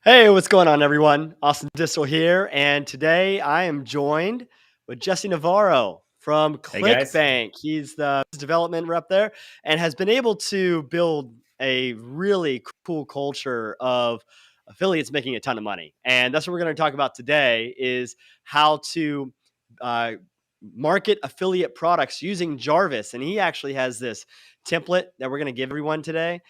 Hey, what's going on, everyone? Austin Distel here, and today I am joined with Jesse Navarro from Hey guys. Clickbank. He's the development rep there and has been able to build a really cool culture of affiliates making a ton of money. And that's what we're going to talk about today is how to uh, market affiliate products using Jarvis. And he actually has this template that we're going to give everyone today,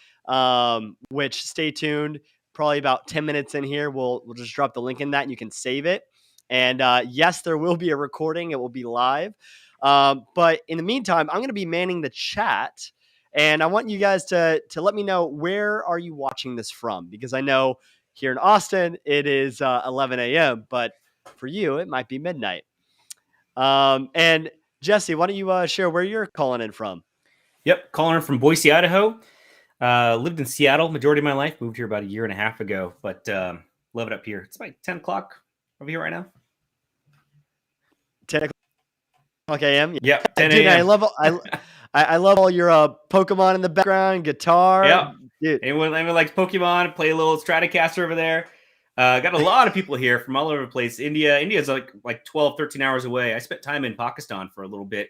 which stay tuned probably about 10 minutes in here. We'll just drop the link in that and you can save it. And yes, there will be a recording. It will be live. But in the meantime, I'm going to be manning the chat. And I want you guys to let me know, where are you watching this from? Because I know here in Austin, it is 11 a.m. But for you, it might be midnight. And Jesse, why don't you share where you're calling in from? Yep, calling from Boise, Idaho. Lived in Seattle majority of my life. Moved here about a year and a half ago, but love it up here. It's about 10 o'clock over here right now. 10 o'clock a.m. Yep, Yeah, 10 dude, a.m. I love all your Pokemon in the background, guitar, Yep. dude. Anyone likes Pokemon? Play a little Stratocaster over there. Got a lot of people here from all over the place. India's like 12, 13 hours away. I spent time in Pakistan for a little bit,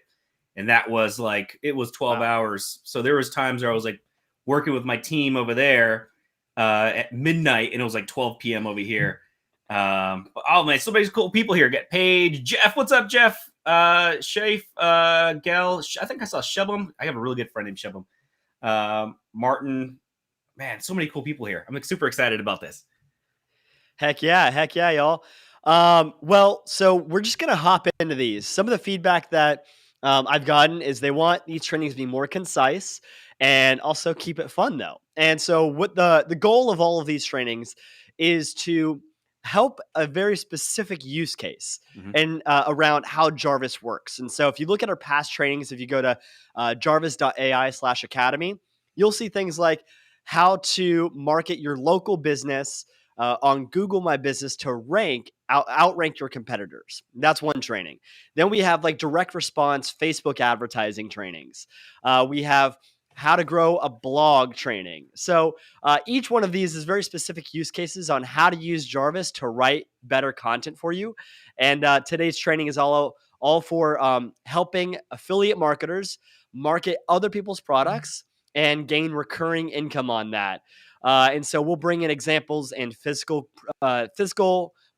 and that was it was 12 Wow. hours. So there was times where I was like working with my team over there at midnight, and it was like 12 p.m. over here. Oh man, so many cool people here. Get Paige, Jeff. What's up, Jeff? Shafe, Gal. I think I saw Shubham. I have a really good friend named Shubham. Martin. Man, so many cool people here. I'm like super excited about this. Heck yeah, y'all. Well, so we're just gonna hop into these. Some of the feedback that I've gotten is they want these trainings to be more concise and also keep it fun, though. And so, what the goal of all of these trainings is to help a very specific use case Mm-hmm. and around how Jarvis works. And so, if you look at our past trainings, if you go to jarvis.ai/academy, you'll see things like how to market your local business on Google My Business to outrank your competitors. That's one training. Then we have like direct response Facebook advertising trainings. We have how to grow a blog training. So each one of these is very specific use cases on how to use Jarvis to write better content for you. And today's training is all for helping affiliate marketers market other people's products and gain recurring income on that. And so we'll bring in examples in physical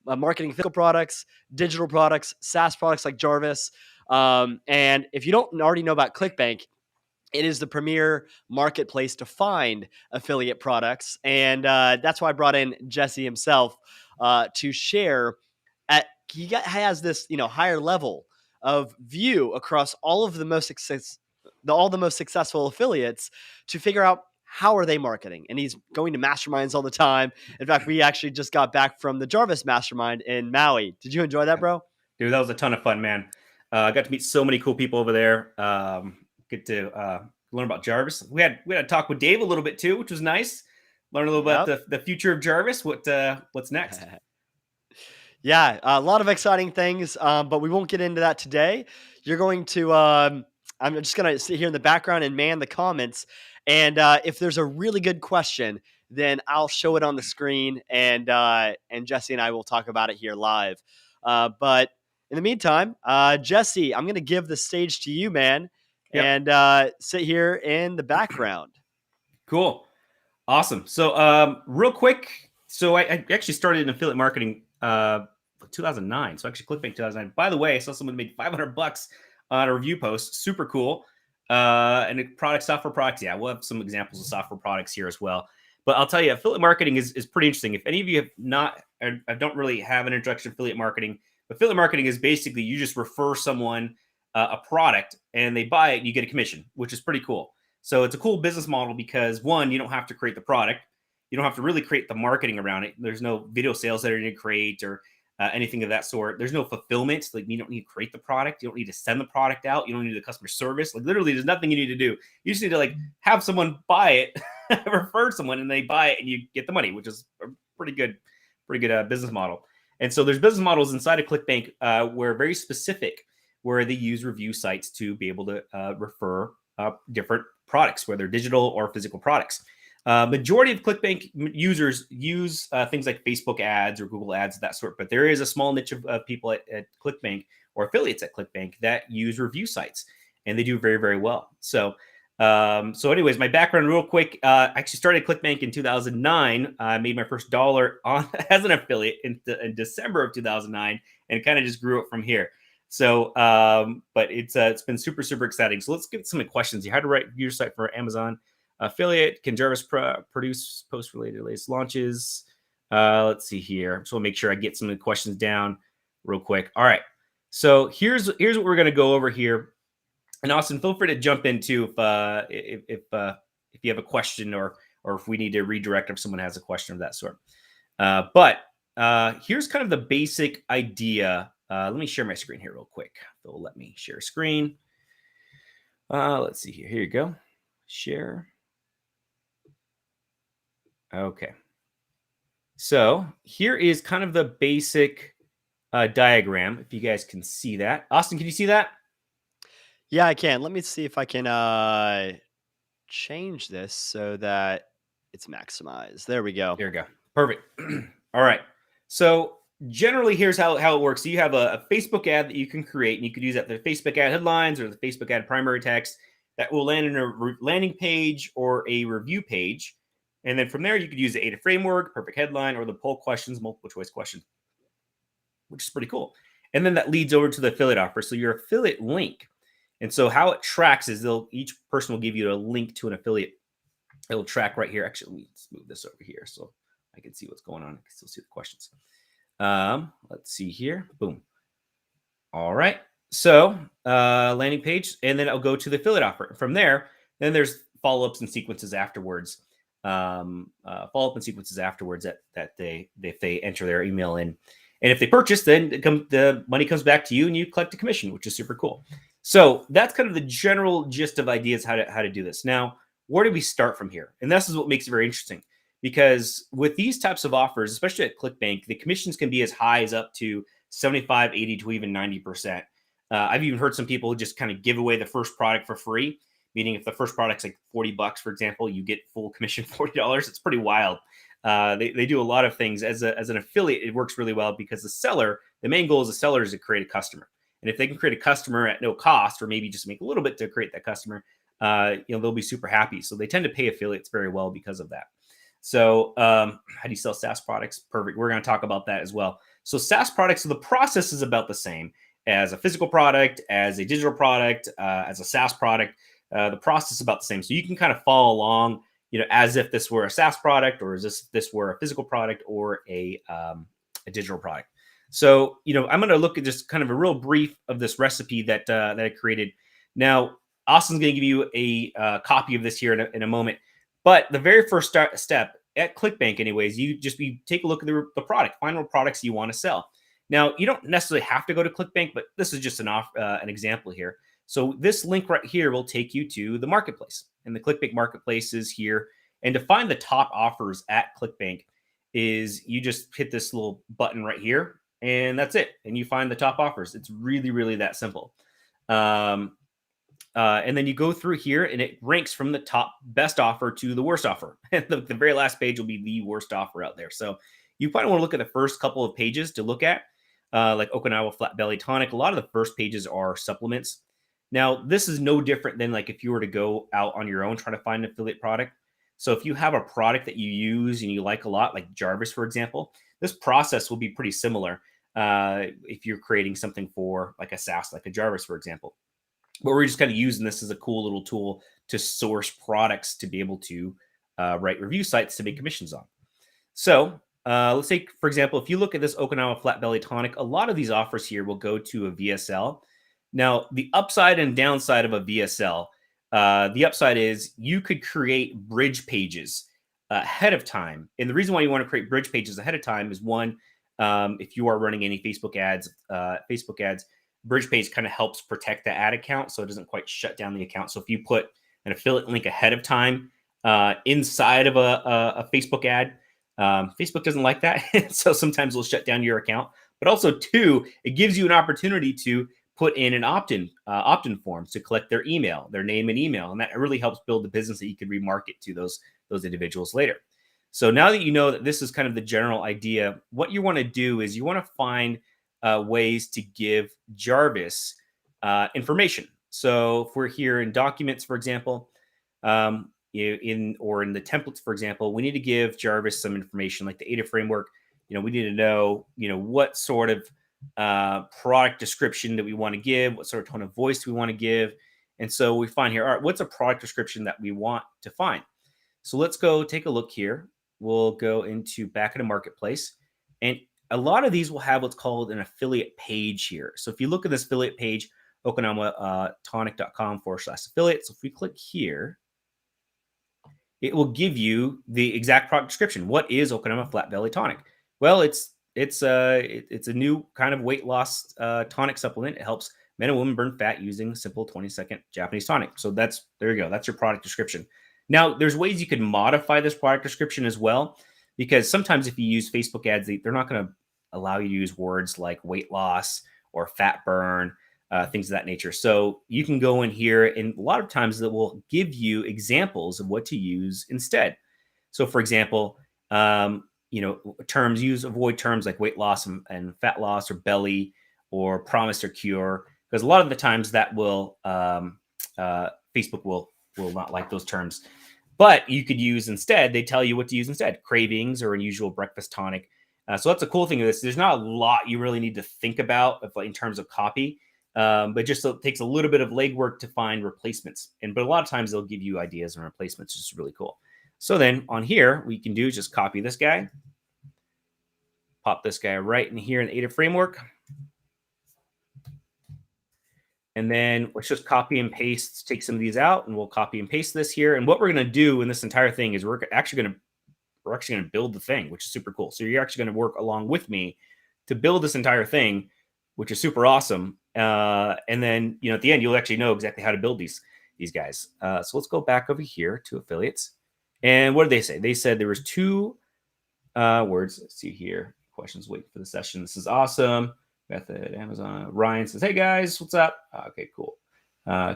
marketing, physical products, digital products, SaaS products like Jarvis. And if you don't already know about Clickbank, it is the premier marketplace to find affiliate products. And that's why I brought in Jesse himself to share. Has this higher level of view across all of the all the most successful affiliates to figure out how are they marketing. And he's going to masterminds all the time. In fact, we actually just got back from the Jarvis mastermind in Maui. Did you enjoy that, bro? Dude, that was a ton of fun, man. I got to meet so many cool people over there. Get to learn about Jarvis. We had a talk with Dave a little bit too, which was nice. Learn a little about Yep. the future of Jarvis. What's next? Yeah, a lot of exciting things, but we won't get into that today. You're going to, I'm just going to sit here in the background and man the comments. And if there's a really good question, then I'll show it on the screen, and Jesse and I will talk about it here live. But in the meantime, Jesse, I'm going to give the stage to you, man, Yep. and sit here in the background. Cool. Awesome. So real quick, so I actually started in affiliate marketing 2009. So actually ClickBank 2009. By the way, I saw someone made $500 on a review post. Super cool. And software products. Yeah, we'll have some examples of software products here as well. But I'll tell you, affiliate marketing is pretty interesting. If any of you have not, I don't really have an introduction to affiliate marketing. Affiliate marketing is basically you just refer someone a product and they buy it and you get a commission, which is pretty cool. So it's a cool business model because one, you don't have to create the product. You don't have to really create the marketing around it. There's no video sales that are going to create or anything of that sort. There's no fulfillment. Like you don't need to create the product. You don't need to send the product out. You don't need the customer service. Like literally there's nothing you need to do. You just need to have someone buy it, refer someone and they buy it and you get the money, which is a pretty good business model. And so there's business models inside of Clickbank where very specific, where they use review sites to be able to refer different products, whether digital or physical products. Majority of Clickbank users use things like Facebook ads or Google ads of that sort, but there is a small niche of people at Clickbank or affiliates at Clickbank that use review sites, and they do very, very well. So anyways, my background real quick. I actually started Clickbank in 2009. I made my first dollar on as an affiliate in December of 2009, and kind of just grew it from here. So, but it's been super, super exciting. So let's get some questions here. How to write review site for Amazon affiliate? Can Jarvis produce post-related latest launches? Let's see here. So we'll make sure I get some of the questions down real quick. All right. So here's what we're going to go over here. And Austin, feel free to jump in too if you have a question or if we need to redirect if someone has a question of that sort. But here's kind of the basic idea. Let me share my screen here real quick. They'll let me share screen. Let's see here. Here you go. Share. Okay. So here is kind of the basic diagram. If you guys can see that. Austin, can you see that? Yeah, I can. Let me see if I can change this so that it's maximized. There we go. There we go. Perfect. All right. So generally, here's how it works. So you have a Facebook ad that you can create, and you could use that the Facebook ad headlines or the Facebook ad primary text that will land in a landing page or a review page. And then from there, you could use the ADA framework, perfect headline, or the poll questions, multiple choice question, which is pretty cool. And then that leads over to the affiliate offer. So your affiliate link. And so how it tracks is each person will give you a link to an affiliate. It'll track right here. Actually, let's move this over here so I can see what's going on. I can still see the questions. Let's see here. Boom. All right. So landing page, and then I'll go to the affiliate offer. From there, then there's follow-ups and sequences afterwards. Follow-up and sequences afterwards that if they enter their email in. And if they purchase, then the money comes back to you and you collect a commission, which is super cool. So that's kind of the general gist of ideas how to do this. Now, where do we start from here? And this is what makes it very interesting, because with these types of offers, especially at Clickbank, the commissions can be as high as up to 75, 80 to even 90%. I've even heard some people just kind of give away the first product for free, meaning if the first product's like $40, for example, you get full commission $40. It's pretty wild. They do a lot of things. As an affiliate, it works really well because the main goal as a seller is to create a customer. And if they can create a customer at no cost, or maybe just make a little bit to create that customer, they'll be super happy. So they tend to pay affiliates very well because of that. So how do you sell SaaS products? Perfect. We're going to talk about that as well. So SaaS products, so the process is about the same as a physical product, as a digital product, as a SaaS product. The process is about the same. So you can kind of follow along, as if this were a SaaS product, or as if this were a physical product or a digital product. So, I'm going to look at just kind of a real brief of this recipe that I created. Now, Austin's going to give you a copy of this here in a moment. But the very first step at Clickbank, anyways, you take a look at the product, find what products you want to sell. Now, you don't necessarily have to go to Clickbank, but this is just an example here. So this link right here will take you to the marketplace, and the Clickbank marketplace is here. And to find the top offers at Clickbank is you just hit this little button right here, and that's it. And you find the top offers. It's really, really that simple. And then you go through here, and it ranks from the top best offer to the worst offer. And the very last page will be the worst offer out there. So you probably want to look at the first couple of pages to look at, like Okinawa Flat Belly Tonic. A lot of the first pages are supplements. Now, this is no different than like if you were to go out on your own trying to find an affiliate product. So if you have a product that you use and you like a lot, like Jarvis, for example, this process will be pretty similar if you're creating something for like a SaaS, like a Jarvis, for example. But we're just kind of using this as a cool little tool to source products to be able to write review sites to make commissions on. So let's say, for example, if you look at this Okinawa Flat Belly Tonic, a lot of these offers here will go to a VSL. Now, the upside and downside of a VSL, the upside is you could create bridge pages ahead of time. And the reason why you want to create bridge pages ahead of time is one, if you are running any Facebook ads, bridge page kind of helps protect the ad account so it doesn't quite shut down the account. So if you put an affiliate link ahead of time inside of a Facebook ad, Facebook doesn't like that. So sometimes it'll shut down your account. But also, two, it gives you an opportunity to put in an opt-in form to collect their email, their name and email. And that really helps build the business that you could remarket to those those individuals later. So now that you know that this is kind of the general idea, what you want to do is you want to find ways to give Jarvis information. So if we're here in documents, for example, in the templates, for example, we need to give Jarvis some information like the ADA framework. We need to know, what sort of product description that we want to give, what sort of tone of voice we want to give. And so we find here, all right, what's a product description that we want to find? So let's go take a look here. We'll go into back in the marketplace, and a lot of these will have what's called an affiliate page here. So if you look at this affiliate page, okinawatonic.com/affiliate. So if we click here, it will give you the exact product description. What is Okinawa Flat Belly Tonic? Well, it's a new kind of weight loss tonic supplement. It helps men and women burn fat using simple 20-second Japanese tonic. So there you go. That's your product description. Now, there's ways you could modify this product description as well, because sometimes if you use Facebook ads, they're not going to allow you to use words like weight loss or fat burn, things of that nature. So you can go in here, and a lot of times it will give you examples of what to use instead. So, for example, avoid terms like weight loss and fat loss or belly or promise or cure, because a lot of the times that will Facebook will not like those terms. But you could use instead, they tell you what to use instead, cravings or unusual breakfast tonic. So that's a cool thing of this. There's not a lot you really need to think about in terms of copy, but just it takes a little bit of legwork to find replacements. But a lot of times they'll give you ideas and replacements, which is really cool. So then on here, what we can do is just copy this guy, pop this guy right in here in the ADA framework. And then let's just copy and paste, take some of these out, and we'll copy and paste this here. And what we're going to do in this entire thing is we're actually going to build the thing, which is super cool. So you're actually going to work along with me to build this entire thing, which is super awesome. And then, at the end, you'll actually know exactly how to build these guys. So let's go back over here to affiliates. And what did they say? They said there was 2 words. Let's see here. Questions waiting for the session. This is awesome. Method, Amazon. Ryan says, "Hey guys, what's up?" Okay, cool.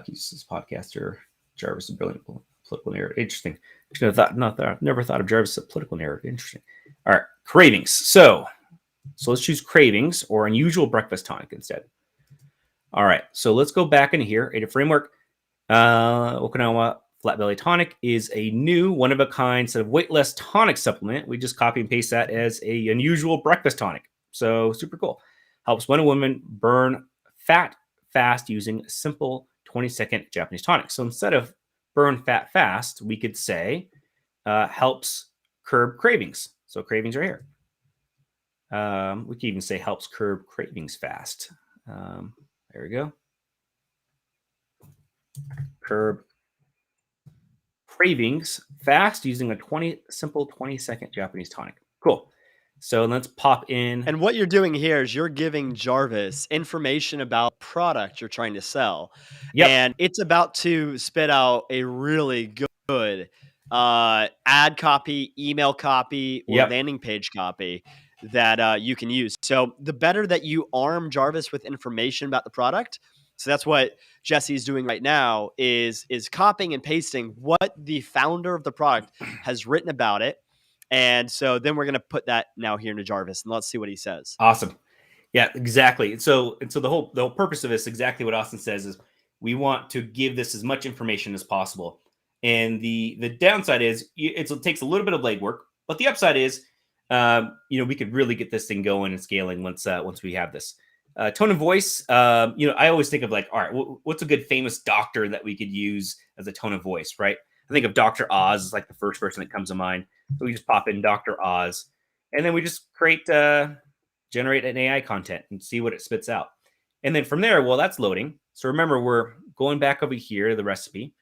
He's this podcaster. Jarvis is a brilliant political narrative. Interesting. Never thought of Jarvis as a political narrative. Interesting. All right, cravings. So let's choose cravings or unusual breakfast tonic instead. All right, so let's go back into here. ADA framework. Okinawa Flat Belly Tonic is a new one-of-a-kind sort of weightless tonic supplement. We just copy and paste that as a unusual breakfast tonic. So super cool. Helps men and women burn fat fast using a simple 20-second Japanese tonic. So instead of burn fat fast, we could say helps curb cravings. So cravings are here. We could even say helps curb cravings fast. There we go. Curb cravings fast using a simple 20-second Japanese tonic. Cool. So let's pop in. And what you're doing here is you're giving Jarvis information about product you're trying to sell. Yep. And it's about to spit out a really good ad copy, email copy, or landing page copy that you can use. So the better that you arm Jarvis with information about the product, so that's what Jesse's doing right now is copying and pasting what the founder of the product has written about it. And so then we're going to put that now here into Jarvis, and let's see what he says. Awesome. Yeah, exactly. So the whole purpose of this, exactly what Austin says, is we want to give this as much information as possible. And the downside is it takes a little bit of legwork, but the upside is, we could really get this thing going and scaling once we have this. Tone of voice. I always think of like, all right, what's a good famous doctor that we could use as a tone of voice, right? I think of Dr. Oz as like the first person that comes to mind. So we just pop in Dr. Oz, and then we just generate an AI content and see what it spits out. And then from there, while that's loading, so remember, we're going back over here to the recipe.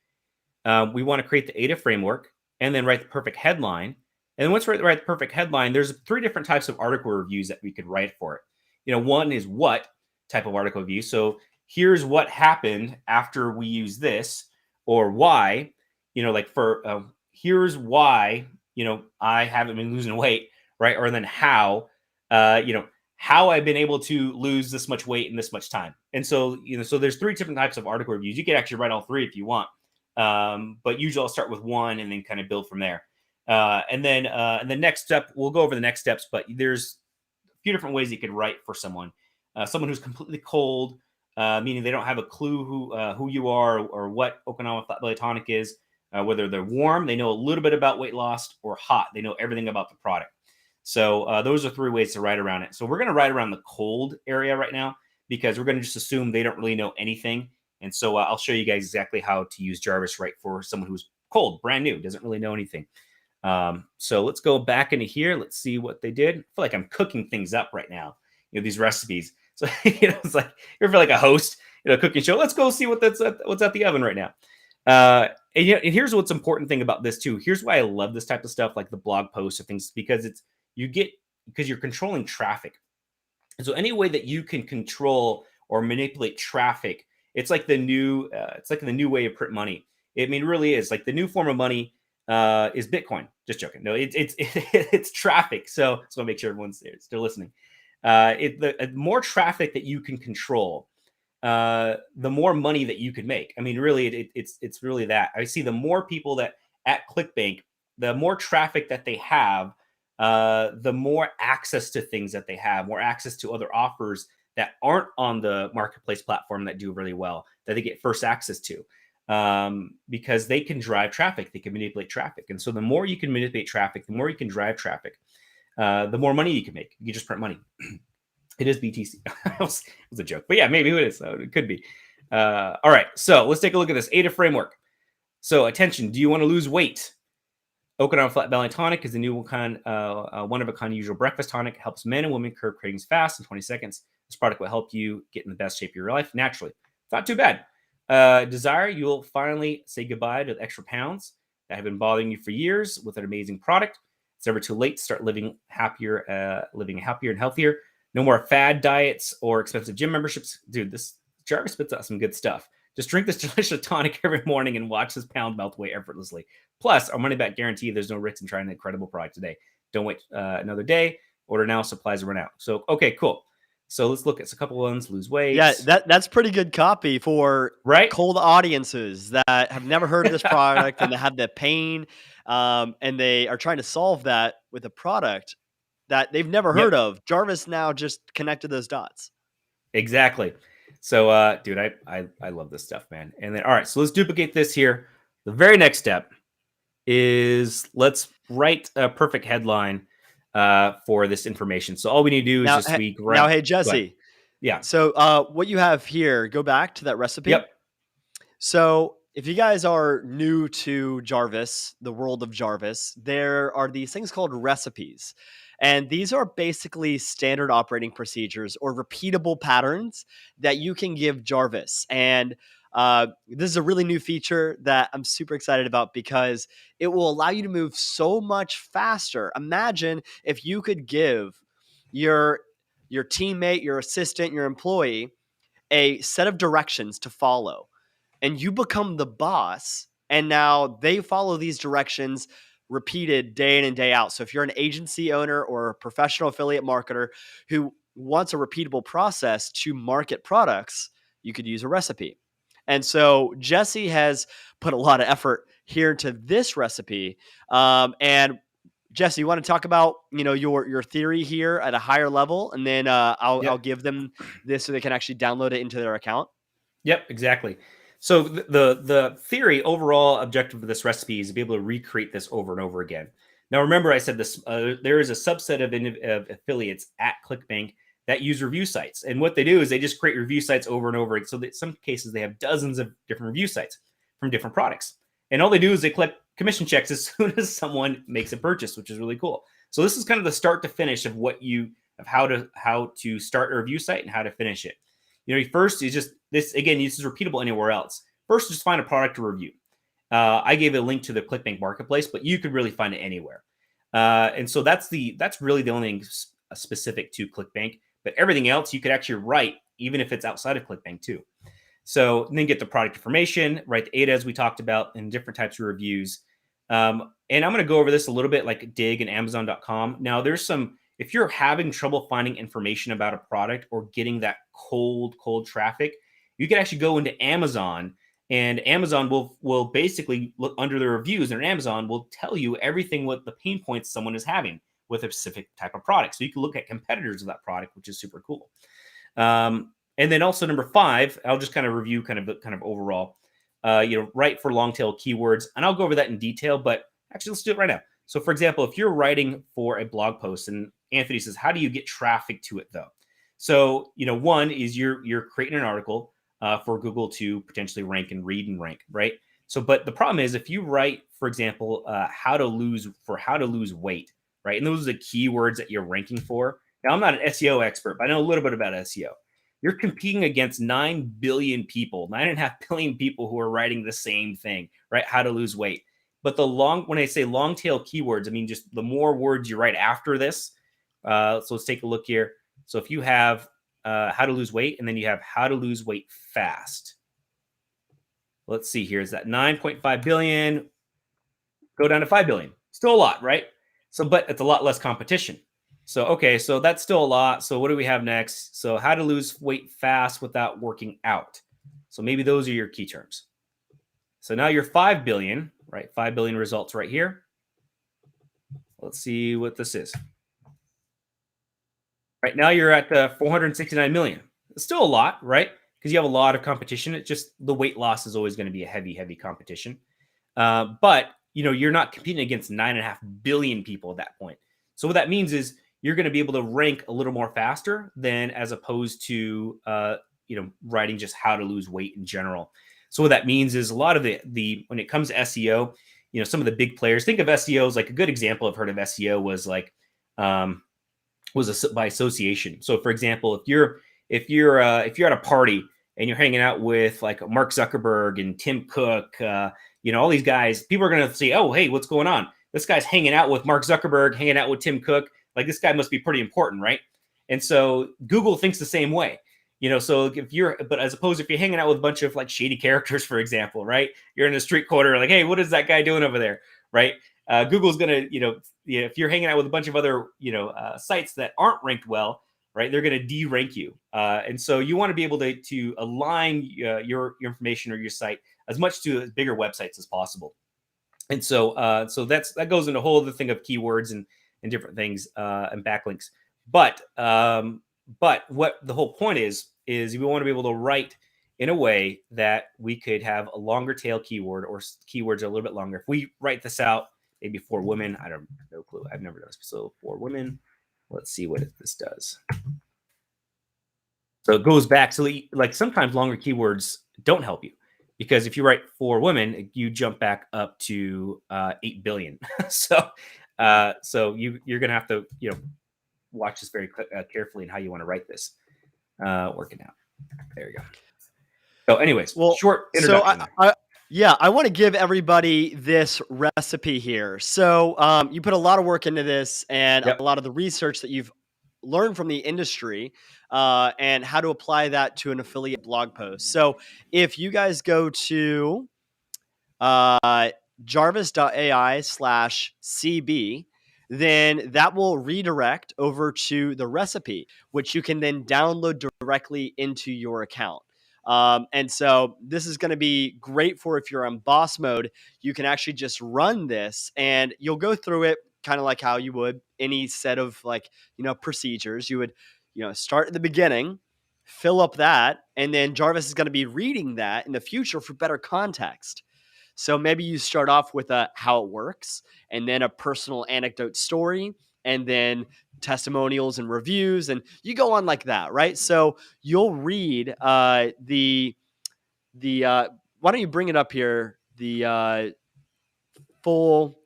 We want to create the ADA framework and then write the perfect headline. And then once we write the perfect headline, there's 3 different types of article reviews that we could write for it. One is what type of article review. So here's what happened after we use this, or why, here's why, I haven't been losing weight, right? Or then how, how I've been able to lose this much weight in this much time. And so, so there's 3 different types of article reviews. You could actually write all 3 if you want. But usually I'll start with one and then kind of build from there. And then the next step, we'll go over the next steps, but there's a few different ways you could write for someone. Someone who's completely cold, meaning they don't have a clue who you are or what Okinawa flat belly tonic is. Whether they're warm, they know a little bit about weight loss, or hot, they know everything about the product. So those are 3 ways to write around it. So we're going to write around the cold area right now, because we're going to just assume they don't really know anything. And so I'll show you guys exactly how to use Jarvis right for someone who's cold, brand new, doesn't really know anything. So let's go back into here. Let's see what they did. I feel like I'm cooking things up right now, these recipes. So, it's like, you're like a host, cooking show. Let's go see what's at the oven right now. And here's what's important thing about this too. Here's why I love this type of stuff, like the blog posts or things, because you're controlling traffic. And so any way that you can control or manipulate traffic, it's like the new way of print money. It really is like the new form of money is Bitcoin. Just joking. No, it's traffic. So I just want to make sure everyone's still listening. The more traffic that you can control, the more money that you can make. Really, it's really that. I see the more people that at Clickbank, the more traffic that they have, the more access to things that they have, more access to other offers that aren't on the marketplace platform that do really well, that they get first access to, because they can drive traffic, they can manipulate traffic. And so the more you can manipulate traffic, the more you can drive traffic, the more money you can make. You just print money. It is BTC. It was a joke, but yeah, maybe it is. So it could be. All right, so let's take a look at this ADA framework. So attention, do you want to lose weight? Okinawa Flat Belly Tonic is the new one-of-a-kind usual breakfast tonic. It helps men and women curb cravings fast in 20 seconds. This product will help you get in the best shape of your life naturally. It's not too bad. Desire, you'll finally say goodbye to the extra pounds that have been bothering you for years with an amazing product. It's never too late to start living happier and healthier. No more fad diets or expensive gym memberships. Dude, this Jarvis spits out some good stuff. Just drink this delicious tonic every morning and watch this pound melt away effortlessly. Plus, our money-back guarantee. There's no risk in trying an incredible product today. Don't wait another day. Order now. Supplies run out. So, okay, cool. So let's look at a couple ones. Lose weight. Yeah, that's pretty good copy for cold audiences that have never heard of this product and they have the pain, and they are trying to solve that with a product that they've never heard of. Jarvis now just connected those dots. Exactly. So, dude, I love this stuff, man. And then, all right, so let's duplicate this here. The very next step is let's write a perfect headline for this information. So all we need to do is hey, Jesse. Yeah. So what you have here, go back to that recipe. Yep. So if you guys are new to Jarvis, the world of Jarvis, there are these things called recipes. And these are basically standard operating procedures or repeatable patterns that you can give Jarvis. And this is a really new feature that I'm super excited about because it will allow you to move so much faster. Imagine if you could give your teammate, your assistant, your employee a set of directions to follow, and you become the boss, and now they follow these directions repeated day in and day out. So if you're an agency owner or a professional affiliate marketer who wants a repeatable process to market products, you could use a recipe. And so Jesse has put a lot of effort here into this recipe. And Jesse, you want to talk about your theory here at a higher level, and then I'll give them this so they can actually download it into their account. Yep, exactly. So the theory, overall objective of this recipe is to be able to recreate this over and over again. Now, remember I said this, there is a subset of affiliates at Clickbank that use review sites. And what they do is they just create review sites over and over. So that in some cases they have dozens of different review sites from different products. And all they do is they collect commission checks as soon as someone makes a purchase, which is really cool. So this is kind of the start to finish of how to start a review site and how to finish it. First is just this, again, this is repeatable anywhere else. First, just find a product to review. I gave a link to the Clickbank marketplace, but you could really find it anywhere. And so that's really the only thing specific to Clickbank, but everything else you could actually write, even if it's outside of Clickbank too. So then get the product information, write the ADA as we talked about, and different types of reviews. And I'm going to go over this a little bit like Dig and Amazon.com. Now if you're having trouble finding information about a product or getting that cold traffic, you can actually go into Amazon And Amazon will basically look under the reviews, and Amazon will tell you everything what the pain points someone is having with a specific type of product. So you can look at competitors of that product, which is super cool. And then also number 5, I'll just kind of review kind of overall. Write for long tail keywords, and I'll go over that in detail. But actually, let's do it right now. So, for example, if you're writing for a blog post, and Anthony says, "How do you get traffic to it, though?" So, one is you're creating an article for Google to potentially rank and read and rank, right? So, but the problem is if you write, for example, how to lose weight, right? And those are the keywords that you're ranking for. Now, I'm not an SEO expert, but I know a little bit about SEO. You're competing against 9 billion people, 9.5 billion people who are writing the same thing, right? How to lose weight. But when I say long tail keywords, I mean just the more words you write after this. So let's take a look here. So if you have how to lose weight, and then you have how to lose weight fast. Let's see here. Is that 9.5 billion? Go down to 5 billion. Still a lot, right? So, but it's a lot less competition. So, okay, so that's still a lot. So what do we have next? So how to lose weight fast without working out. So maybe those are your key terms. So now you're 5 billion, right? 5 billion results right here. Let's see what this is. Right now you're at 469 million. It's still a lot, right? Because you have a lot of competition. It's just the weight loss is always going to be a heavy, heavy competition. But you're not competing against 9.5 billion people at that point. So what that means is you're going to be able to rank a little more faster than as opposed to writing just how to lose weight in general. So what that means is a lot of the when it comes to SEO, some of the big players, think of SEO as like a good example I've heard of SEO was like by association. So for example, if you're at a party and you're hanging out with like Mark Zuckerberg and Tim Cook, all these guys, people are going to say, oh, hey, what's going on? This guy's hanging out with Mark Zuckerberg, hanging out with Tim Cook. Like this guy must be pretty important, right? And so Google thinks the same way, so but as opposed if you're hanging out with a bunch of like shady characters, for example, right? You're in a street corner, like, hey, what is that guy doing over there? Right? Google's going to, if you're hanging out with a bunch of other, sites that aren't ranked well, right, they're going to de-rank you. And so you want to be able to align your information or your site as much to as bigger websites as possible. And so that goes into a whole other thing of keywords and different things and backlinks. But what the whole point is we want to be able to write in a way that we could have a longer tail keyword or keywords are a little bit longer. If we write this out, maybe for women, I don't no clue. I've never done this. So for women, let's see what this does. So it goes back to like sometimes longer keywords don't help you because if you write for women, you jump back up to 8 billion. So you're going to have to, watch this very carefully and how you want to write this. Working out. There you go. So anyways, short introduction. So I want to give everybody this recipe here. So you put a lot of work into this and a lot of the research that you've learned from the industry and how to apply that to an affiliate blog post. So if you guys go to jarvis.ai/CB, then that will redirect over to the recipe, which you can then download directly into your account. And so this is going to be great for if you're on boss mode, you can actually just run this and you'll go through it kind of like how you would any set of procedures. You would, start at the beginning, fill up that, and then Jarvis is going to be reading that in the future for better context. So maybe you start off with how it works and then a personal anecdote story and then testimonials and reviews, and you go on like that, right? So you'll read why don't you bring it up here, the full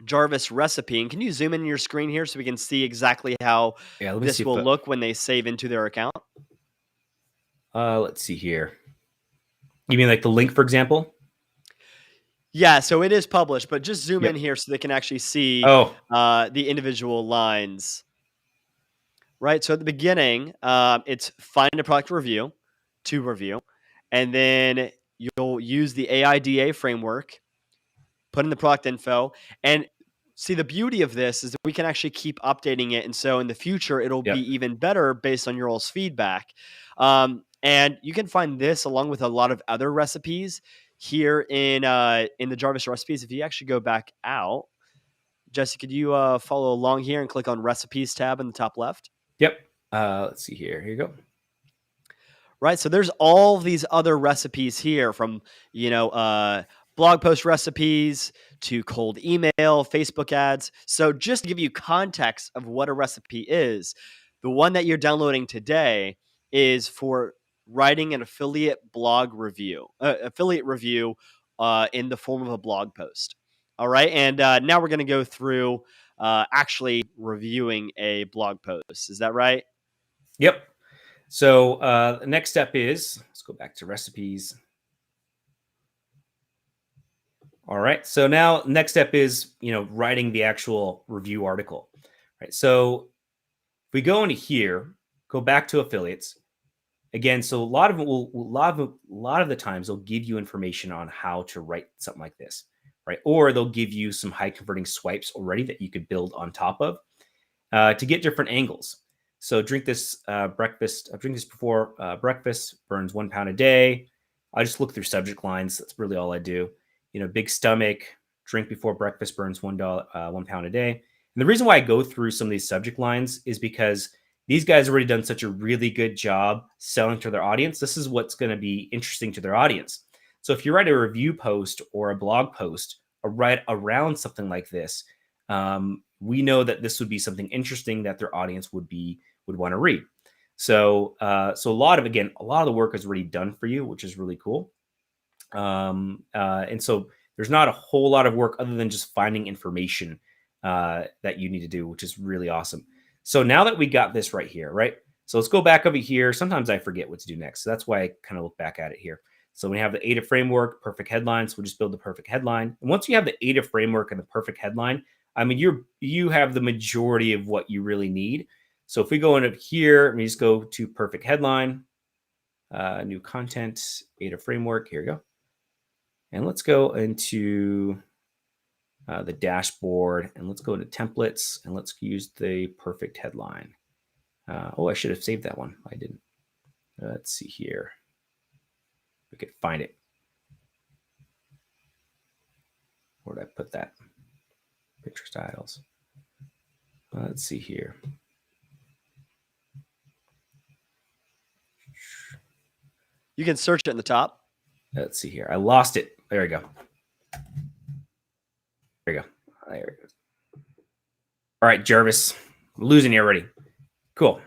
Jarvis recipe, and can you zoom in your screen here so we can see exactly how this will look when they save into their account? Let's see here. You mean like the link, for example? Yeah, so it is published, but just zoom in here so they can actually see the individual lines. Right, so at the beginning, it's find a product review, to review, and then you'll use the AIDA framework, put in the product info, and see the beauty of this is that we can actually keep updating it, and so in the future, it'll be even better based on your all's feedback. And you can find this along with a lot of other recipes here in the Jarvis recipes, if you actually go back out, Jesse, could you follow along here and click on recipes tab in the top left? Yep. Let's see here. Here you go. Right. So there's all these other recipes here from, blog post recipes to cold email, Facebook ads. So just to give you context of what a recipe is, the one that you're downloading today is for writing an affiliate review in the form of a blog post. All right. And now we're going to go through actually reviewing a blog post. Is that right? Yep. So the next step is, let's go back to recipes. All right. So now next step is, writing the actual review article. Right. So if we go into here, go back to affiliates again. So a lot of the times they'll give you information on how to write something like this, right? Or they'll give you some high converting swipes already that you could build on top of to get different angles. So drink this breakfast. Drink this before breakfast. Burns 1 pound a day. I just look through subject lines. That's really all I do. Big stomach. Drink before breakfast. Burns 1 pound a day. And the reason why I go through some of these subject lines is because these guys have already done such a really good job selling to their audience. This is what's going to be interesting to their audience. So if you write a review post or a blog post or write around something like this, we know that this would be something interesting that their audience would want to read. So a lot of the work is already done for you, which is really cool. And so there's not a whole lot of work other than just finding information that you need to do, which is really awesome. So now that we got this right here, right? So let's go back over here. Sometimes I forget what to do next. So that's why I kind of look back at it here. So we have the ADA framework, perfect headlines. We'll just build the perfect headline. And once you have the ADA framework and the perfect headline, I mean, you have the majority of what you really need. So if we go into here, we just go to perfect headline, new content, ADA framework. Here we go. And let's go into the dashboard, and let's go into templates, and let's use the perfect headline. I should have saved that one. I didn't. Let's see here. We could find it. Where did I put that? Picture styles. Let's see here. You can search it in the top. Let's see here. I lost it. There we go. There you go. There it goes. All right, Jarvis. I'm losing you already. Cool.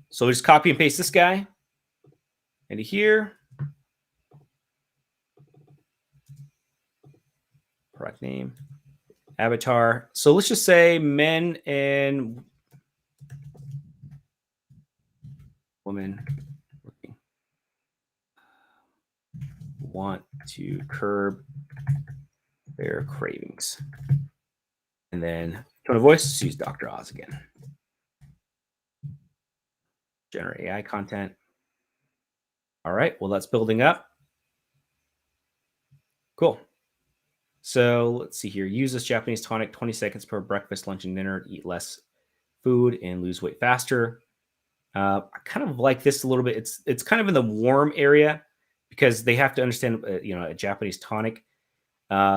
So we just copy and paste this guy into here. Product name. Avatar. So let's just say men and women want to curb their cravings. And then tone of voice, let's use Dr. Oz again. Generate AI content. All right, well, that's building up. Cool. So let's see here. Use this Japanese tonic 20 seconds per breakfast, lunch, and dinner. Eat less food and lose weight faster. I kind of like this a little bit. It's kind of in the warm area because they have to understand, a Japanese tonic.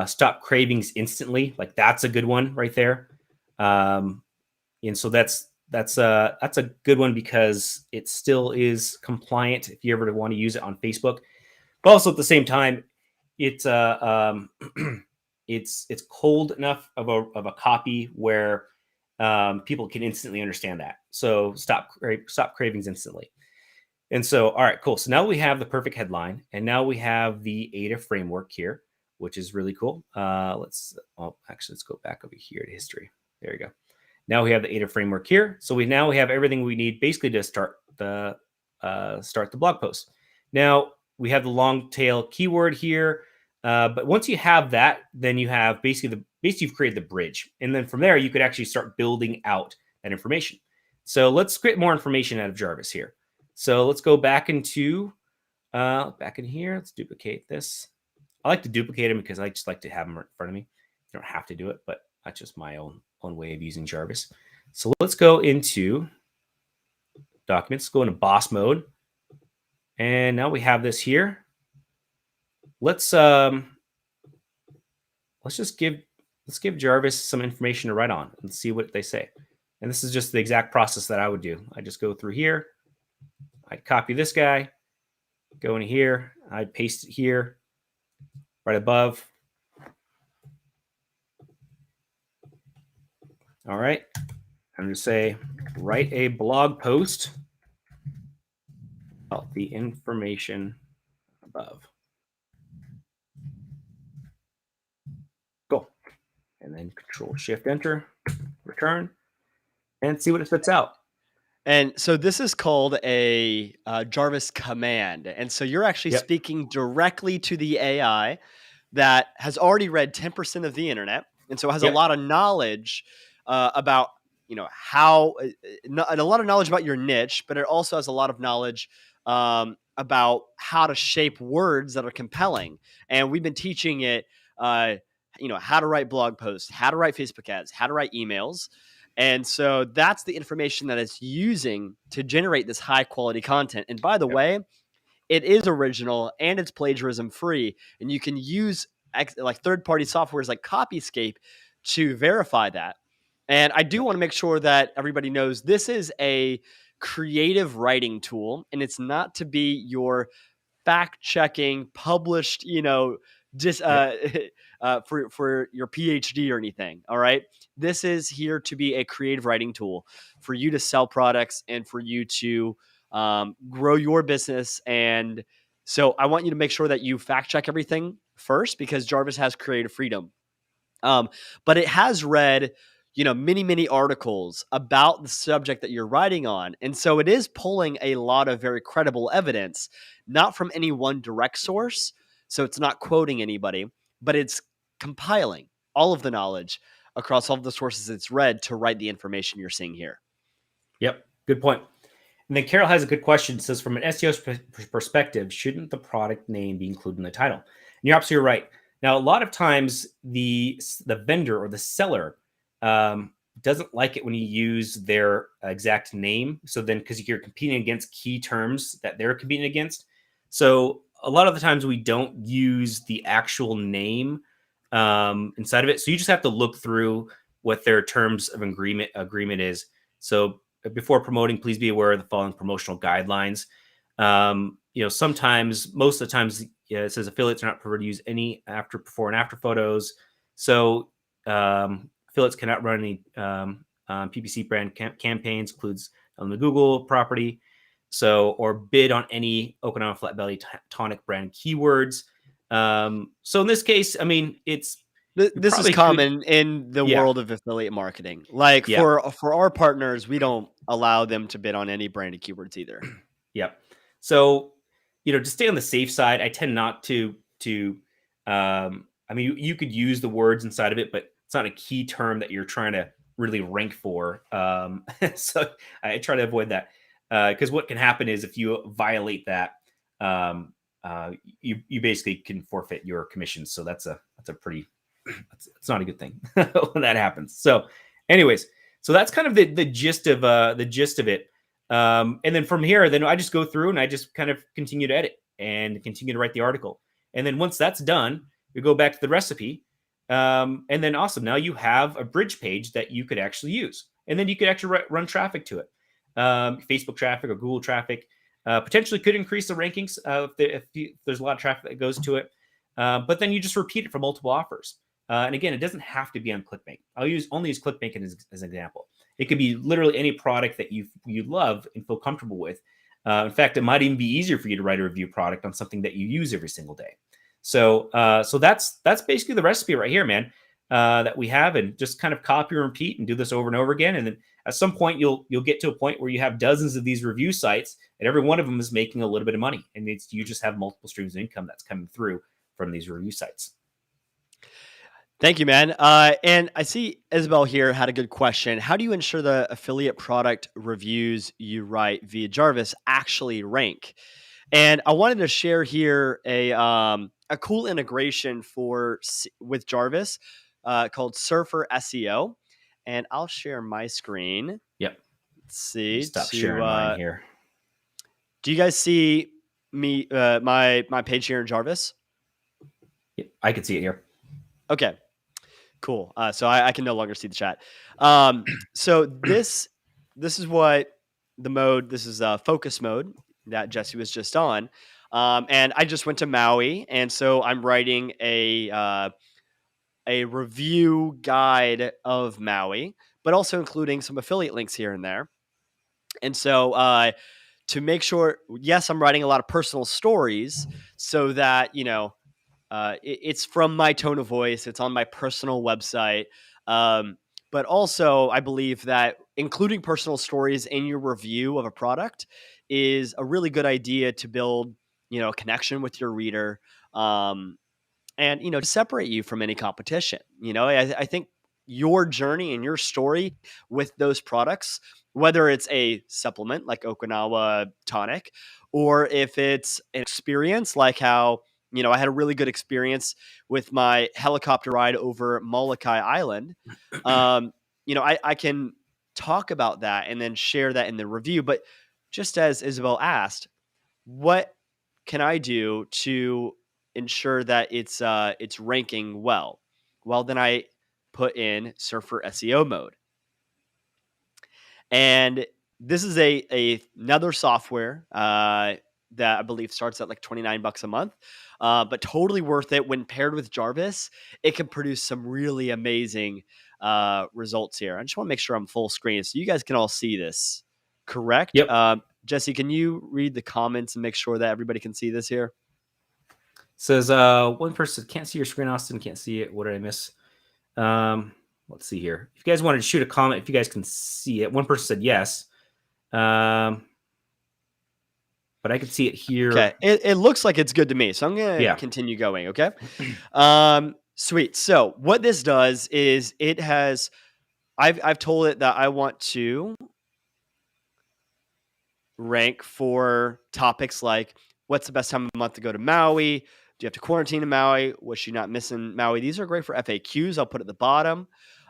Stop cravings instantly. Like that's a good one right there. And so that's a good one because it still is compliant if you ever want to use it on Facebook. But also at the same time, it's it's cold enough of a copy where people can instantly understand that. So stop cravings instantly. And so, all right, cool. So now we have the perfect headline, and now we have the ADA framework here, which is really cool. Let's go back over here to history. There you go. Now we have the ADA framework here. So we have everything we need basically to start the blog post. Now we have the long tail keyword here. But once you have that, then you have basically you've created the bridge. And then from there, you could actually start building out that information. So let's get more information out of Jarvis here. So let's go back into back in here. Let's duplicate this. I like to duplicate them because I just like to have them in front of me. You don't have to do it, but that's just my own way of using Jarvis. So let's go into documents, go into boss mode. And now we have this here. let's just give Jarvis some information to write on and see what they say. And this is just the exact process that I would do. I just go through here. I'd copy this guy, go in here. I'd paste it here, right above. All right. I'm going to say, write a blog post about the information above. Go. And then Control-Shift-Enter, return, and see what it spits out. And so this is called a Jarvis Command. And so you're actually speaking directly to the AI that has already read 10% of the internet, and so has a lot of knowledge about, how, and a lot of knowledge about your niche, but it also has a lot of knowledge about how to shape words that are compelling. And we've been teaching it, how to write blog posts, how to write Facebook ads, how to write emails. And so that's the information that it's using to generate this high quality content. And by the way, it is original and it's plagiarism free. And you can use like third party softwares like Copyscape to verify that. And I do want to make sure that everybody knows this is a creative writing tool, and it's not to be your fact checking published, for your PhD or anything. All right. This is here to be a creative writing tool for you to sell products and for you to grow your business. And so I want you to make sure that you fact check everything first, because Jarvis has creative freedom. But it has read, many articles about the subject that you're writing on. And so it is pulling a lot of very credible evidence, not from any one direct source. So it's not quoting anybody, but it's compiling all of the knowledge across all of the sources it's read to write the information you're seeing here. Yep. Good point. And then Carol has a good question. It says, from an SEO perspective, shouldn't the product name be included in the title? And you're absolutely right. Now, a lot of times the vendor or the seller doesn't like it when you use their exact name. So then, because you're competing against key terms that they're competing against. So a lot of the times we don't use the actual name inside of it. So you just have to look through what their terms of agreement is. So before promoting, please be aware of the following promotional guidelines. Sometimes, most of the times, it says affiliates are not permitted to use any before and after photos. So affiliates cannot run any PPC brand campaigns, includes on the Google property. So, or bid on any Okinawa flat belly tonic brand keywords. So in this case, I mean, This is common in the world of affiliate marketing. Like for our partners, we don't allow them to bid on any branded keywords either. Yep. So, to stay on the safe side, I tend not to, you could use the words inside of it, but it's not a key term that you're trying to really rank for. So I try to avoid that. Because what can happen is if you violate that, you basically can forfeit your commissions. So that's it's not a good thing when that happens. So anyways, so that's kind of the gist of it. And then from here, then I just go through and I just kind of continue to edit and continue to write the article. And then once that's done, you go back to the recipe. And then awesome. Now you have a bridge page that you could actually use. And then you could actually run traffic to it. Facebook traffic or Google traffic potentially could increase the rankings if there's a lot of traffic that goes to it. But then you just repeat it for multiple offers. And again, it doesn't have to be on Clickbank. I'll only use Clickbank as an example. It could be literally any product that you love and feel comfortable with. In fact, it might even be easier for you to write a review product on something that you use every single day. So that's basically the recipe right here, man. That we have, and just kind of copy and repeat and do this over and over again. And then at some point you'll get to a point where you have dozens of these review sites, and every one of them is making a little bit of money. And you just have multiple streams of income that's coming through from these review sites. Thank you, man. And I see Isabel here had a good question. How do you ensure the affiliate product reviews you write via Jarvis actually rank? And I wanted to share here a cool integration with Jarvis called Surfer SEO. And I'll share my screen. Yep. Let's see. Stop sharing mine here. Do you guys see me my page here in Jarvis? I can see it here. Okay, cool. So I can no longer see the chat. So this is what the mode. This is focus mode that Jesse was just on. And I just went to Maui, and so I'm writing a review guide of Maui, but also including some affiliate links here and there. And so to make sure, yes, I'm writing a lot of personal stories so that, it's from my tone of voice, it's on my personal website. But also, I believe that including personal stories in your review of a product is a really good idea to build, a connection with your reader. And to separate you from any competition. I think your journey and your story with those products, whether it's a supplement like Okinawa tonic, or if it's an experience like how I had a really good experience with my helicopter ride over Molokai Island. I can talk about that and then share that in the review. But just as Isabel asked, what can I do to ensure that it's ranking well? Well, then I put in Surfer SEO mode. And this is another software that I believe starts at like $29 a month, but totally worth it. When paired with Jarvis, it can produce some really amazing results here. I just want to make sure I'm full screen so you guys can all see this. Correct? Yep. Jesse, can you read the comments and make sure that everybody can see this here? Says one person can't see your screen. Austin can't see it. What did I miss? Let's see here. If you guys wanted to shoot a comment, if you guys can see it, one person said yes. But I can see it here. Okay, it looks like it's good to me, so I'm gonna continue going. Okay, sweet. So what this does is I've told it that I want to rank for topics like what's the best time of month to go to Maui? Do you have to quarantine in Maui? Was she not missing Maui? These are great for FAQs. I'll put at the bottom.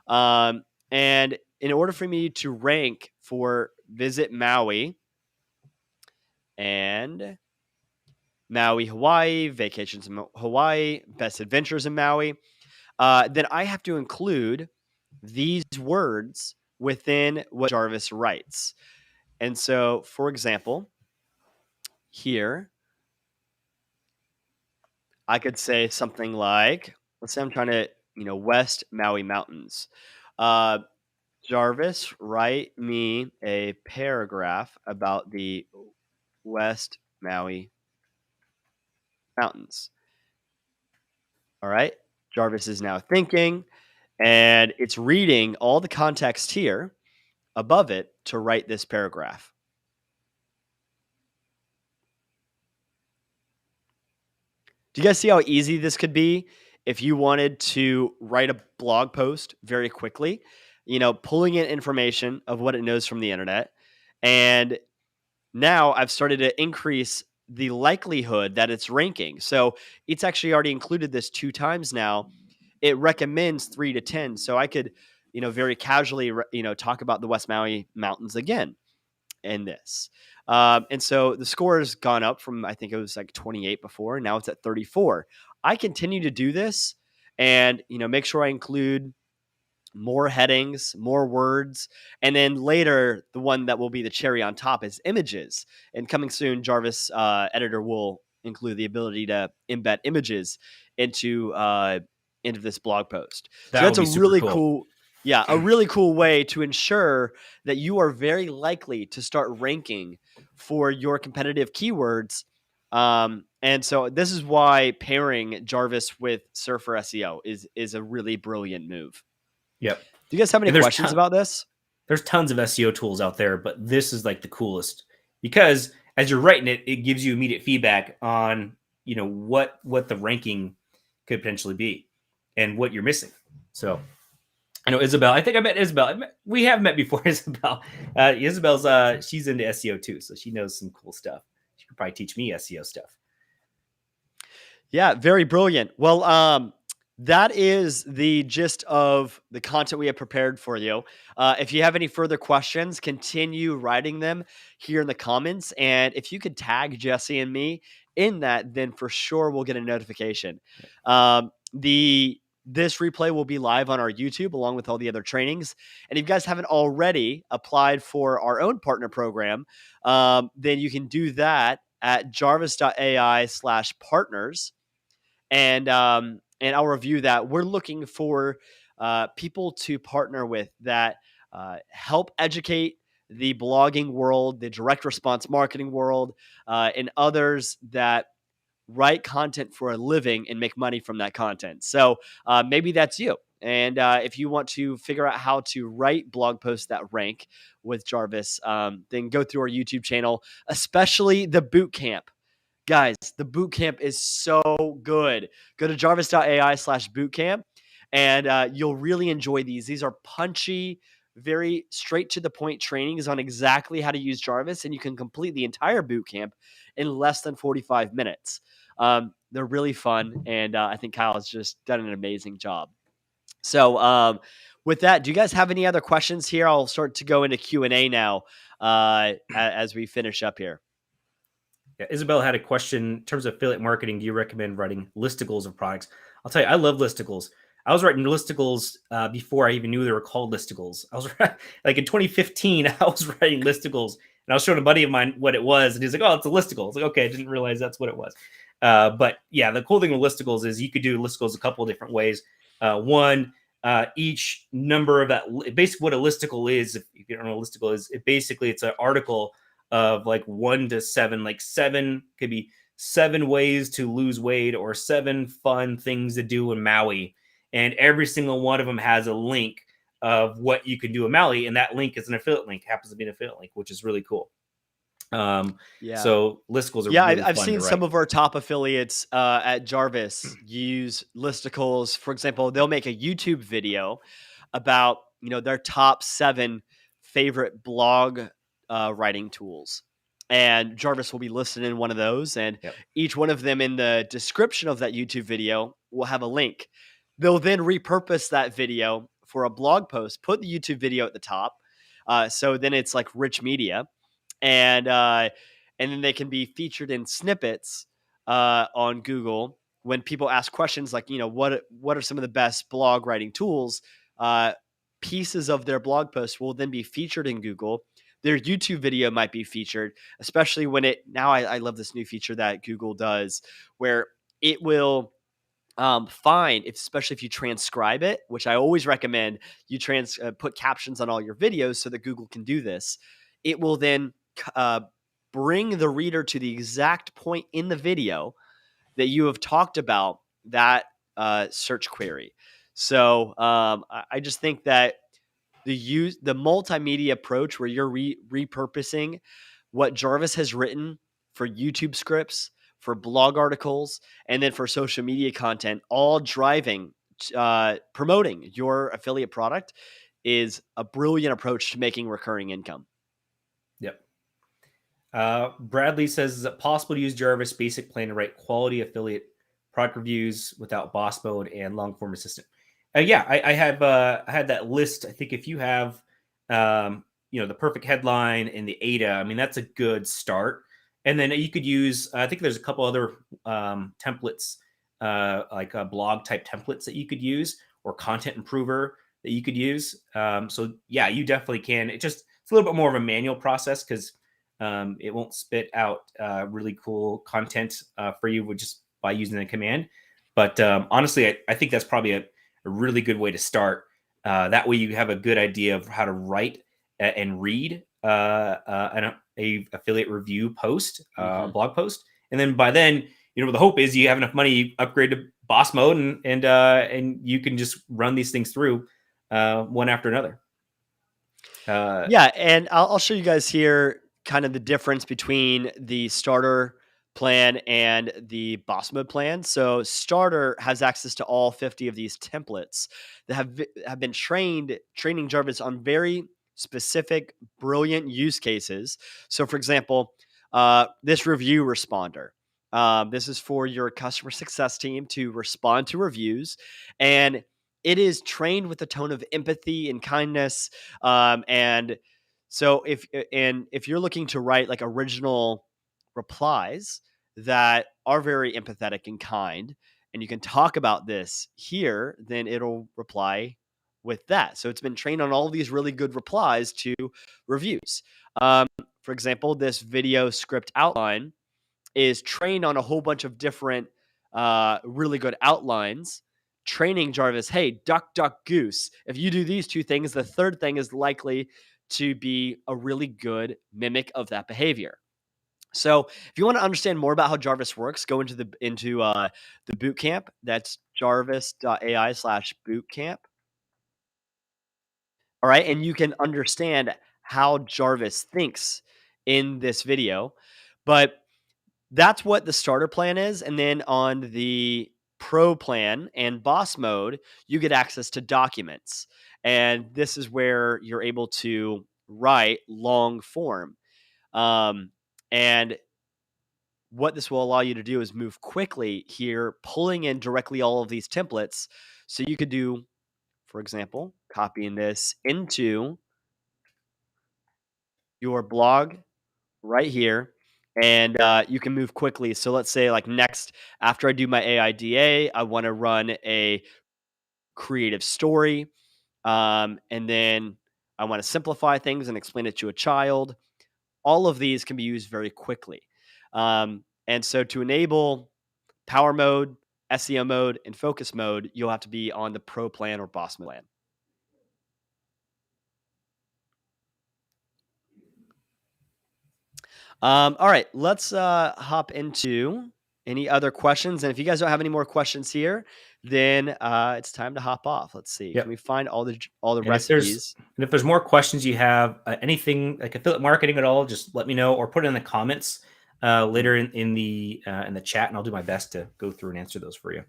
And in order for me to rank for visit Maui and Maui, Hawaii, vacations in Hawaii, best adventures in Maui, then I have to include these words within what Jarvis writes. And so, for example, here, I could say something like, let's say I'm trying to, West Maui Mountains. Jarvis, write me a paragraph about the West Maui Mountains. All right. Jarvis is now thinking, and it's reading all the context here above it to write this paragraph. Do you guys see how easy this could be if you wanted to write a blog post very quickly? Pulling in information of what it knows from the internet. And now I've started to increase the likelihood that it's ranking. So it's actually already included this 2 times now. It recommends 3 to 10. So I could, very casually, talk about the West Maui Mountains again in this. And so the score has gone up from, I think it was like 28 before. Now it's at 34. I continue to do this and, make sure I include more headings, more words. And then later, the one that will be the cherry on top is images. And coming soon, Jarvis editor will include the ability to embed images into this blog post. So that's a really cool. Yeah, a really cool way to ensure that you are very likely to start ranking for your competitive keywords. And so this is why pairing Jarvis with Surfer SEO is a really brilliant move. Yep. Do you guys have any questions about this? There's tons of SEO tools out there, but this is like the coolest because as you're writing it, it gives you immediate feedback on, what the ranking could potentially be and what you're missing. So I know Isabel. I think I met Isabel. We have met before, Isabel. Isabel's she's into SEO too, so she knows some cool stuff. She could probably teach me SEO stuff. Yeah, very brilliant. Well, That is the gist of the content we have prepared for you. If you have any further questions, continue writing them here in the comments. And if you could tag Jesse and me in that, then for sure we'll get a notification. The This replay will be live on our YouTube along with all the other trainings. And if you guys haven't already applied for our own partner program, then you can do that at jarvis.ai/partners, and I'll review that. We're looking for people to partner with that help educate the blogging world, the direct response marketing world, and others that write content for a living and make money from that content. So maybe that's you. And if you want to figure out how to write blog posts that rank with Jarvis, then go through our YouTube channel, especially the boot camp. Guys, the boot camp is so good. Go to jarvis.ai/bootcamp, and you'll really enjoy these. These are punchy, very straight to the point trainings on exactly how to use Jarvis, and you can complete the entire boot camp in less than 45 minutes. They're really fun, and I think Kyle has just done an amazing job. So, with that, do you guys have any other questions here? I'll start to go into Q&A now as we finish up here. Yeah, Isabel had a question in terms of affiliate marketing. Do you recommend writing listicles of products? I'll tell you, I love listicles. I was writing listicles before I even knew they were called listicles. I was like in 2015, I was writing listicles, and I was showing a buddy of mine what it was, and he's like, "Oh, it's a listicle." It's like, okay, I didn't realize that's what it was. But yeah, the cool thing with listicles is you could do listicles a couple of different ways. One, each number of that, basically what a listicle is, if you don't know what a listicle is, it's an article of like 1 to 7, like 7 could be 7 ways to lose weight or 7 fun things to do in Maui. And every single one of them has a link of what you can do in Maui. And that link is an affiliate link, happens to be an affiliate link, which is really cool. Yeah. So listicles are really I've fun seen to some write. of our top affiliates at Jarvis use listicles. For example, they'll make a YouTube video about their top 7 favorite blog writing tools, and Jarvis will be listed in one of those. And Yep. each one of them in the description of that YouTube video will have a link. They'll then repurpose that video for a blog post, put the YouTube video at the top, so then it's like rich media, and then they can be featured in snippets on Google when people ask questions like, what are some of the best blog writing tools? Pieces of their blog post will then be featured in Google. Their YouTube video might be featured, especially when I love this new feature that Google does where it will find, especially if you transcribe it, which I always recommend you put captions on all your videos so that Google can do this. It will then bring the reader to the exact point in the video that you have talked about that search query. So I just think that the multimedia approach where you're repurposing what Jarvis has written for YouTube scripts, for blog articles, and then for social media content, all driving promoting your affiliate product is a brilliant approach to making recurring income. Yep. Bradley says, is it possible to use Jarvis basic plan to write quality affiliate product reviews without boss mode and long form assistant? Yeah, I had that list. I think if you have, the perfect headline and the ADA, I mean, that's a good start. And then you could use, I think there's a couple other templates, like blog type templates that you could use, or content improver that you could use. So yeah, you definitely can. It's a little bit more of a manual process because it won't spit out really cool content for you just by using the command. But honestly, I think that's probably a really good way to start. That way you have a good idea of how to write and read a affiliate review post, blog post. And then by then, the hope is you have enough money, you upgrade to boss mode and you can just run these things through one after another. Yeah, and I'll show you guys here kind of the difference between the starter plan and the boss mode plan. So starter has access to all 50 of these templates that have been training Jarvis on very specific, brilliant use cases. So for example, this review responder. This is for your customer success team to respond to reviews, and it is trained with a tone of empathy and kindness. And so if you're looking to write like original replies that are very empathetic and kind, and you can talk about this here, then it'll reply with that. So it's been trained on all these really good replies to reviews. For example, this video script outline is trained on a whole bunch of different really good outlines, training Jarvis, hey, duck, duck, goose. If you do these two things, the third thing is likely to be a really good mimic of that behavior. So if you want to understand more about how Jarvis works, go into the boot camp. That's jarvis.ai/bootcamp. All right. And you can understand how Jarvis thinks in this video. But that's what the starter plan is. And then on the pro plan and boss mode, you get access to documents. And this is where you're able to write long form. And what this will allow you to do is move quickly here, pulling in directly all of these templates. So you could do, for example, copying this into your blog right here, and you can move quickly. So let's say like next, after I do my AIDA, I want to run a creative story. And then I want to simplify things and explain it to a child. All of these can be used very quickly. And so to enable power mode, SEO mode, and focus mode, you'll have to be on the pro plan or boss plan. All right, let's hop into any other questions. And if you guys don't have any more questions here, then it's time to hop off. Let's see. Yep. Can we find all the And recipes? If there's more questions you have, anything like affiliate marketing at all, just let me know or put it in the comments later in the chat, and I'll do my best to go through and answer those for you.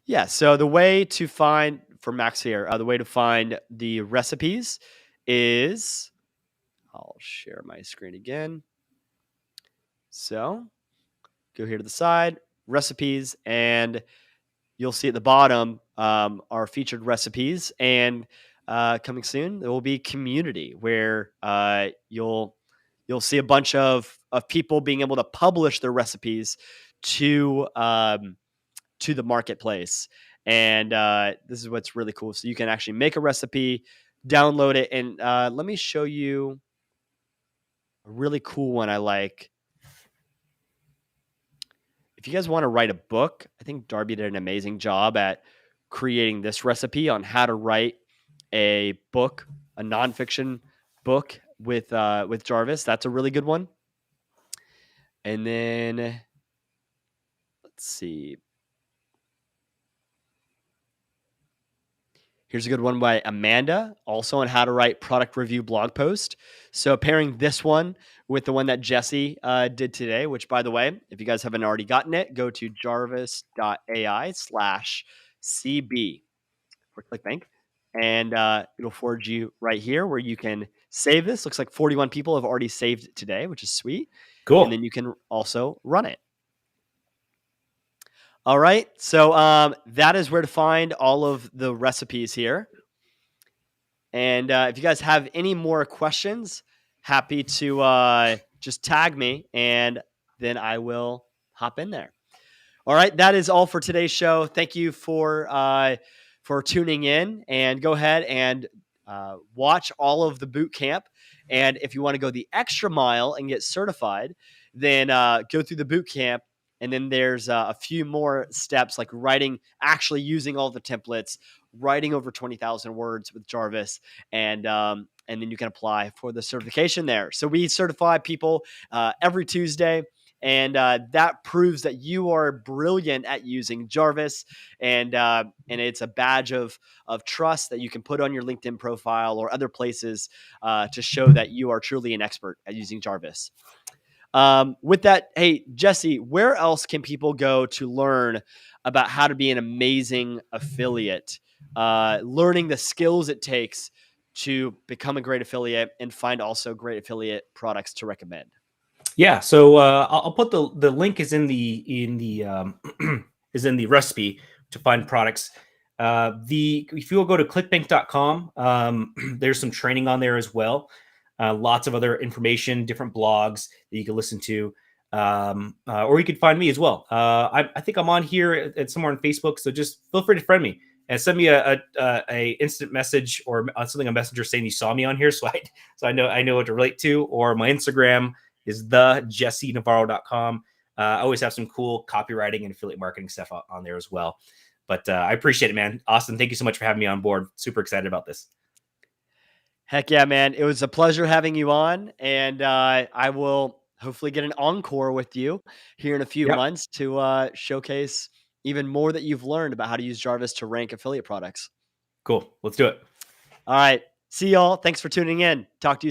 Yeah. So the way to find for Max here, the way to find the recipes is, I'll share my screen again. So go here to the side, recipes, and you'll see at the bottom our featured recipes. And coming soon, there will be community where you'll see a bunch of people being able to publish their recipes to the marketplace. And this is what's really cool. So you can actually make a recipe, download it, and let me show you a really cool one I like. If you guys want to write a book, I think Darby did an amazing job at creating this recipe on how to write a book, a nonfiction book with Jarvis. That's a really good one. And then let's see. Here's a good one by Amanda, also on how to write product review blog post. So pairing this one with the one that Jesse did today, which, by the way, if you guys haven't already gotten it, go to jarvis.ai/CB for Clickbank. And it'll forward you right here where you can save this. Looks like 41 people have already saved it today, which is sweet. Cool. And then you can also run it. All right. So that is where to find all of the recipes here. And if you guys have any more questions, happy to just tag me, and then I will hop in there. All right. That is all for today's show. Thank you for tuning in, and go ahead and watch all of the boot camp. And if you want to go the extra mile and get certified, then go through the boot camp. And then there's a few more steps like actually using all the templates, writing over 20,000 words with Jarvis, and then you can apply for the certification there. So we certify people every Tuesday. And that proves that you are brilliant at using Jarvis, and it's a badge of trust that you can put on your LinkedIn profile or other places to show that you are truly an expert at using Jarvis. With that, hey, Jesse, where else can people go to learn about how to be an amazing affiliate, learning the skills it takes to become a great affiliate and find also great affiliate products to recommend? Yeah, so I'll put the link is in the is in the recipe to find products. The If you will go to clickbank.com, there's some training on there as well. Lots of other information, different blogs that you can listen to, or you could find me as well. I think I'm on here at somewhere on Facebook, so just feel free to friend me and send me a instant message or something on Messenger saying you saw me on here, so I know what to relate to, or my Instagram is thejessenavarro.com. I always have some cool copywriting and affiliate marketing stuff on there as well. But I appreciate it, man. Austin, thank you so much for having me on board. Super excited about this. Heck yeah, man. It was a pleasure having you on. And I will hopefully get an encore with you here in a few Yep. months to showcase even more that you've learned about how to use Jarvis to rank affiliate products. Cool. Let's do it. All right. See y'all. Thanks for tuning in. Talk to you